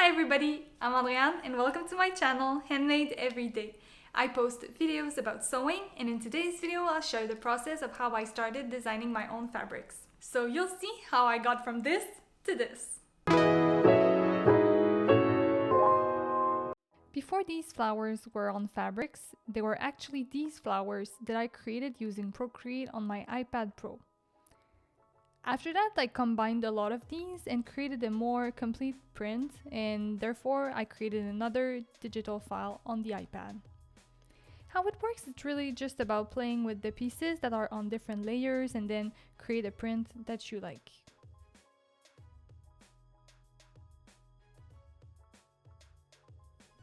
Hi everybody, I'm Adrienne and welcome to my channel Handmade Everyday. I post videos about sewing and in today's video I'll share the process of how I started designing my own fabrics. So you'll see how I got from this to this. Before these flowers were on fabrics, they were actually these flowers that I created using Procreate on my iPad Pro. After that, I combined a lot of these and created a more complete print, and therefore I created another digital file on the iPad. How it works, it's really just about playing with the pieces that are on different layers and then create a print that you like.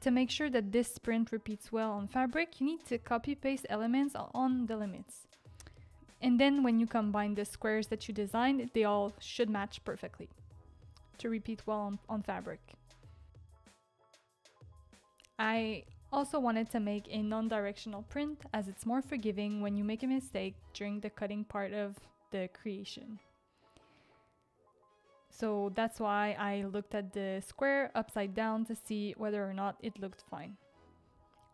To make sure that this print repeats well on fabric, you need to copy-paste elements on the limits. And then when you combine the squares that you designed, they all should match perfectly to repeat well on fabric. I also wanted to make a non-directional print as it's more forgiving when you make a mistake during the cutting part of the creation. So that's why I looked at the square upside down to see whether or not it looked fine.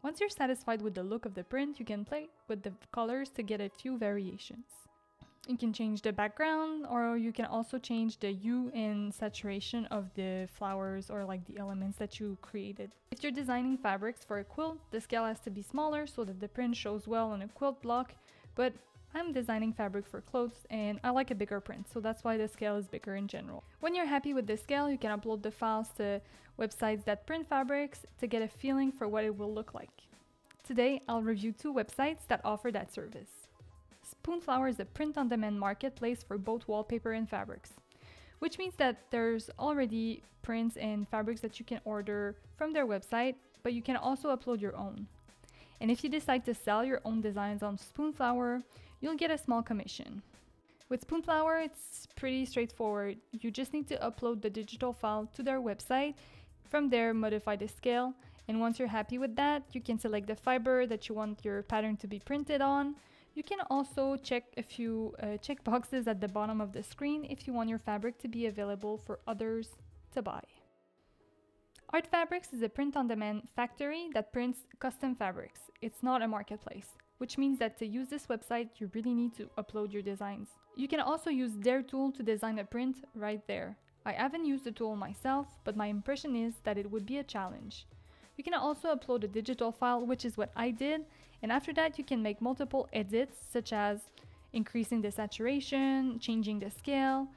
Once you're satisfied with the look of the print, you can play with the colors to get a few variations. You can change the background, or you can also change the hue and saturation of the flowers or like the elements that you created. If you're designing fabrics for a quilt, the scale has to be smaller so that the print shows well on a quilt block, but I'm designing fabric for clothes and I like a bigger print, so that's why the scale is bigger in general. When you're happy with the scale, you can upload the files to websites that print fabrics to get a feeling for what it will look like. Today, I'll review two websites that offer that service. Spoonflower is a print-on-demand marketplace for both wallpaper and fabrics, which means that there's already prints and fabrics that you can order from their website, but you can also upload your own. And if you decide to sell your own designs on Spoonflower, you'll get a small commission. With Spoonflower, it's pretty straightforward. You just need to upload the digital file to their website. From there, modify the scale. And once you're happy with that, you can select the fiber that you want your pattern to be printed on. You can also check a few check boxes at the bottom of the screen if you want your fabric to be available for others to buy. Artfabrics is a print-on-demand factory that prints custom fabrics. It's not a marketplace, which means that to use this website, you really need to upload your designs. You can also use their tool to design a print right there. I haven't used the tool myself, but my impression is that it would be a challenge. You can also upload a digital file, which is what I did, and after that you can make multiple edits, such as increasing the saturation, changing the scale,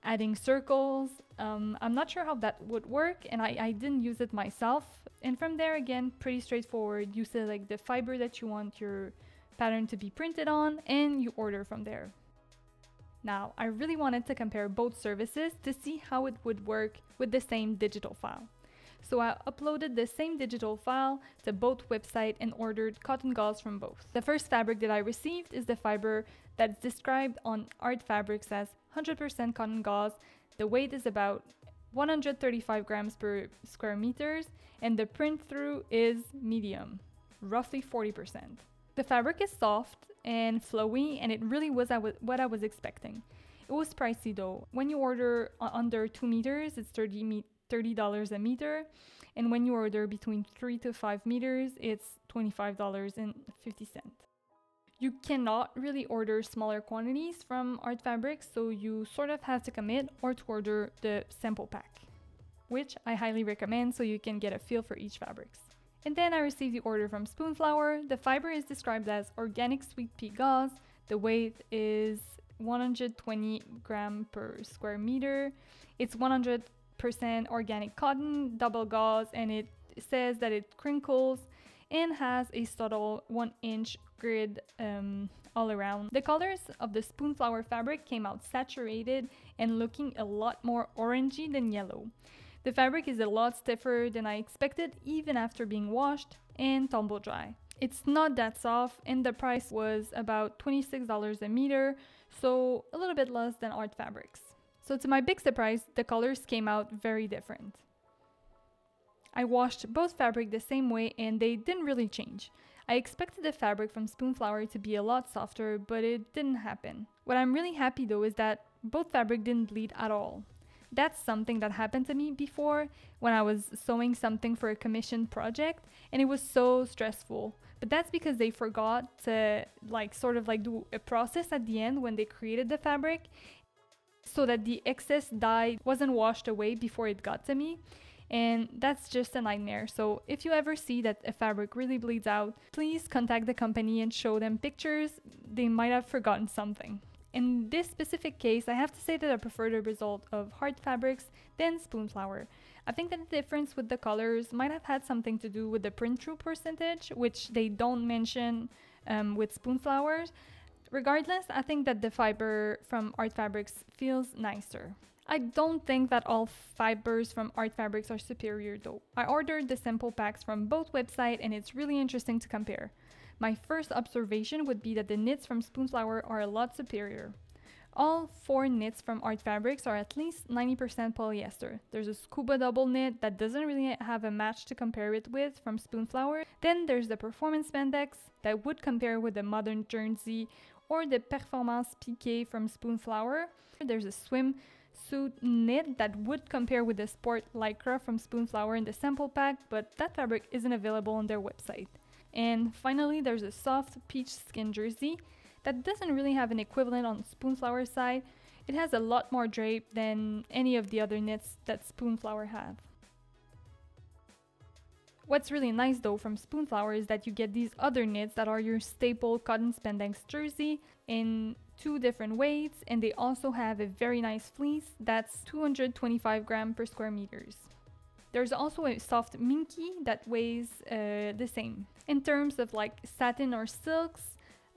adding circles. I'm not sure how that would work, and I didn't use it myself. And from there, again, pretty straightforward. You select the fiber that you want your pattern to be printed on, and you order from there. Now, I really wanted to compare both services to see how it would work with the same digital file. So I uploaded the same digital file to both websites and ordered cotton gauze from both. The first fabric that I received is the fiber that's described on Artfabrics as 100% cotton gauze. The weight is about 135 grams per square meters, and the print through is medium, roughly 40%. The fabric is soft and flowy, and it really was what I was expecting. It was pricey though. When you order under 2 meters, it's $30 a meter, and when you order between 3 to 5 meters, it's $25.50. You cannot really order smaller quantities from Artfabrics, so you sort of have to commit or to order the sample pack, which I highly recommend so you can get a feel for each fabrics. And then I received the order from Spoonflower. The fiber is described as organic sweet pea gauze. The weight is 120 grams per square meter. It's 100% organic cotton, double gauze, and it says that it crinkles and has a subtle 1-inch grid all around. The colors of the Spoonflower fabric came out saturated and looking a lot more orangey than yellow. The fabric is a lot stiffer than I expected even after being washed and tumble dry. It's not that soft, and the price was about $26 a meter, so a little bit less than Artfabrics. So to my big surprise, the colors came out very different. I washed both fabric the same way and they didn't really change. I expected the fabric from Spoonflower to be a lot softer, but it didn't happen. What I'm really happy though is that both fabric didn't bleed at all. That's something that happened to me before when I was sewing something for a commissioned project, and it was so stressful. But that's because they forgot to do a process at the end when they created the fabric, so that the excess dye wasn't washed away before it got to me. And that's just a nightmare. So if you ever see that a fabric really bleeds out, please contact the company and show them pictures. They might have forgotten something. In this specific case, I have to say that I prefer the result of Artfabrics than Spoonflower. I think that the difference with the colors might have had something to do with the print through percentage, which they don't mention with Spoonflowers. Regardless, I think that the fiber from Artfabrics feels nicer. I don't think that all fibers from Artfabrics are superior though. I ordered the sample packs from both websites and it's really interesting to compare. My first observation would be that the knits from Spoonflower are a lot superior. All 4 knits from Artfabrics are at least 90% polyester. There's a scuba double knit that doesn't really have a match to compare it with from Spoonflower. Then there's the performance spandex that would compare with the modern jersey or the performance piqué from Spoonflower. There's a swimsuit knit that would compare with the sport lycra from Spoonflower in the sample pack, but that fabric isn't available on their website. And finally, there's a soft peach skin jersey that doesn't really have an equivalent on Spoonflower's side. It has a lot more drape than any of the other knits that Spoonflower have. What's really nice though from Spoonflower is that you get these other knits that are your staple cotton spandex jersey in 2 different weights, and they also have a very nice fleece that's 225 grams per square meters. There's also a soft minky that weighs the same. In terms of satin or silks,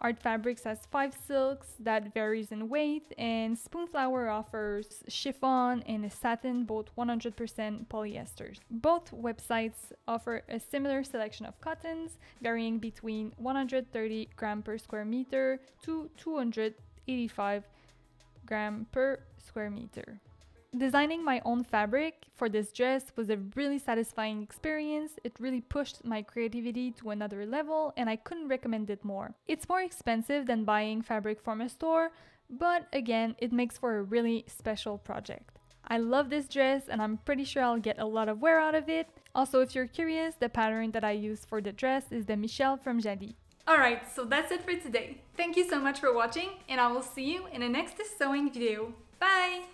Artfabrics has 5 silks that varies in weight, and Spoonflower offers chiffon and a satin, both 100% polyesters. Both websites offer a similar selection of cottons, varying between 130 grams per square meter to 285 grams per square meter. Designing my own fabric for this dress was a really satisfying experience. It really pushed my creativity to another level, and I couldn't recommend it more. It's more expensive than buying fabric from a store, but again, it makes for a really special project. I love this dress and I'm pretty sure I'll get a lot of wear out of it. Also, if you're curious, the pattern that I used for the dress is the Michelle from Jalie. Alright, so that's it for today. Thank you so much for watching, and I will see you in the next sewing video. Bye!